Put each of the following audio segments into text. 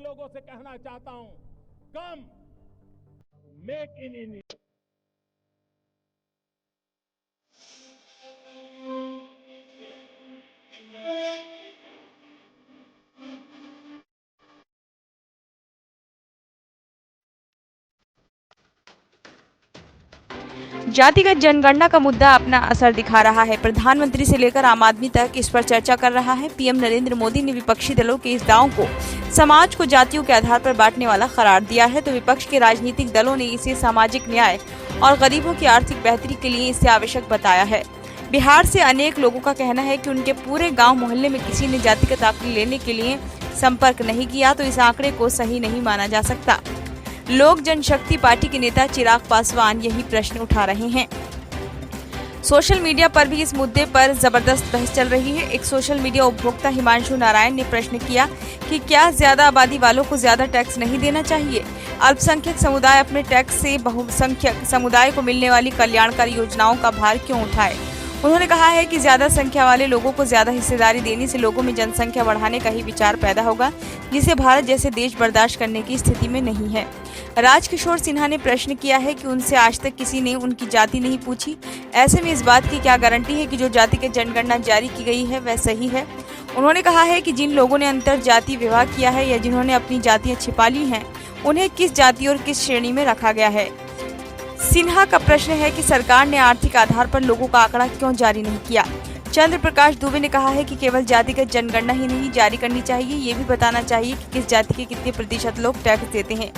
लोगों से कहना चाहता हूं, कम मेक इन इंडिया। जातिगत जनगणना का मुद्दा अपना असर दिखा रहा है। प्रधानमंत्री से लेकर आम आदमी तक इस पर चर्चा कर रहा है। पीएम नरेंद्र मोदी ने विपक्षी दलों के इस दावों को समाज को जातियों के आधार पर बांटने वाला करार दिया है, तो विपक्ष के राजनीतिक दलों ने इसे सामाजिक न्याय और गरीबों की आर्थिक बेहतरी के लिए इसे आवश्यक बताया है। बिहार से अनेक लोगों का कहना है कि उनके पूरे गाँव मोहल्ले में किसी ने जातिगत आंकड़े लेने के लिए संपर्क नहीं किया, तो इस आंकड़े को सही नहीं माना जा सकता। लोक जनशक्ति पार्टी के नेता चिराग पासवान यही प्रश्न उठा रहे हैं। सोशल मीडिया पर भी इस मुद्दे पर जबरदस्त बहस चल रही है। एक सोशल मीडिया उपभोक्ता हिमांशु नारायण ने प्रश्न किया कि क्या ज्यादा आबादी वालों को ज्यादा टैक्स नहीं देना चाहिए? अल्पसंख्यक समुदाय अपने टैक्स से बहुसंख्यक समुदाय को मिलने वाली कल्याणकारी योजनाओं का भार क्यों उठाए? उन्होंने कहा है कि ज्यादा संख्या वाले लोगों को ज्यादा हिस्सेदारी देने से लोगों में जनसंख्या बढ़ाने का ही विचार पैदा होगा, जिसे भारत जैसे देश बर्दाश्त करने की स्थिति में नहीं है। राजकिशोर सिन्हा ने प्रश्न किया है कि उनसे आज तक किसी ने उनकी जाति नहीं पूछी। ऐसे में इस बात की क्या गारंटी है कि जो जाति की जनगणना जारी की गई है वह सही है? उन्होंने कहा है कि जिन लोगों ने अंतर जाति विवाह किया है या जिन्होंने अपनी जातियां छिपा ली हैं, उन्हें किस जाति और किस श्रेणी में रखा गया है। सिन्हा का प्रश्न है कि सरकार ने आर्थिक आधार पर लोगों का आंकड़ा क्यों जारी नहीं किया। चंद्र प्रकाश दुबे ने कहा है कि केवल जातिगत जनगणना ही नहीं जारी करनी चाहिए, ये भी बताना चाहिए कि किस जाति के कितने प्रतिशत लोग टैक्स देते हैं।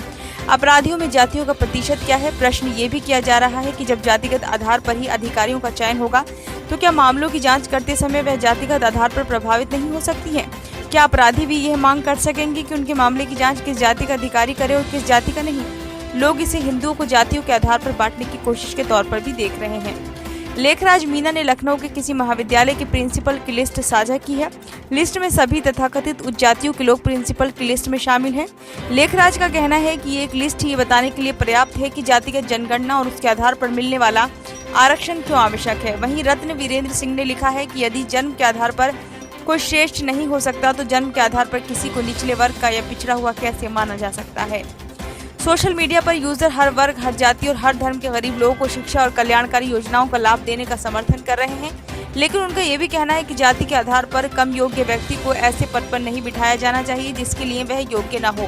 अपराधियों में जातियों का प्रतिशत क्या है? प्रश्न ये भी किया जा रहा है कि जब जातिगत आधार पर ही अधिकारियों का चयन होगा, तो क्या मामलों की जांच करते समय वह जातिगत आधार पर प्रभावित नहीं हो सकती है? क्या अपराधी भी यह मांग कर सकेंगे कि उनके मामले की जाँच किस जाति का अधिकारी करे और किस जाति का नहीं? लोग इसे हिंदुओं को जातियों के आधार पर बांटने की कोशिश के तौर पर भी देख रहे हैं। लेखराज मीना ने लखनऊ के किसी महाविद्यालय के प्रिंसिपल की लिस्ट साझा की है। लिस्ट में सभी तथाकथित उच्च जातियों के लोग प्रिंसिपल की लिस्ट में शामिल हैं। लेखराज का कहना है कि ये एक लिस्ट ही बताने के लिए पर्याप्त है कि जातिगत जनगणना और उसके आधार पर मिलने वाला आरक्षण क्यों आवश्यक है। वहीं रत्न वीरेंद्र सिंह ने लिखा है कि यदि जन्म के आधार पर कोई श्रेष्ठ नहीं हो सकता, तो जन्म के आधार पर किसी को निचले वर्ग का या पिछड़ा हुआ कैसे माना जा सकता है। सोशल मीडिया पर यूजर हर वर्ग, हर जाति और हर धर्म के गरीब लोगों को शिक्षा और कल्याणकारी योजनाओं का लाभ देने का समर्थन कर रहे हैं, लेकिन उनका ये भी कहना है कि जाति के आधार पर कम योग्य व्यक्ति को ऐसे पद पर नहीं बिठाया जाना चाहिए जिसके लिए वह योग्य न हो।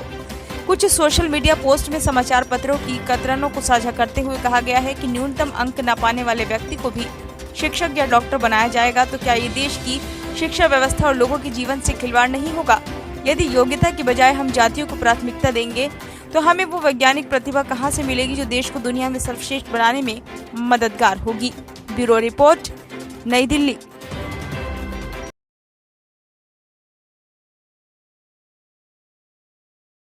कुछ सोशल मीडिया पोस्ट में समाचार पत्रों की कतरनों को साझा करते हुए कहा गया है कि न्यूनतम अंक न पाने वाले व्यक्ति को भी शिक्षक या डॉक्टर बनाया जाएगा, तो क्या ये देश की शिक्षा व्यवस्था और लोगों के जीवन से खिलवाड़ नहीं होगा? यदि योग्यता की बजाय हम जातियों को प्राथमिकता देंगे, तो हमें वो वैज्ञानिक प्रतिभा कहां से मिलेगी जो देश को दुनिया में सर्वश्रेष्ठ बनाने में मददगार होगी। ब्यूरो रिपोर्ट, नई दिल्ली।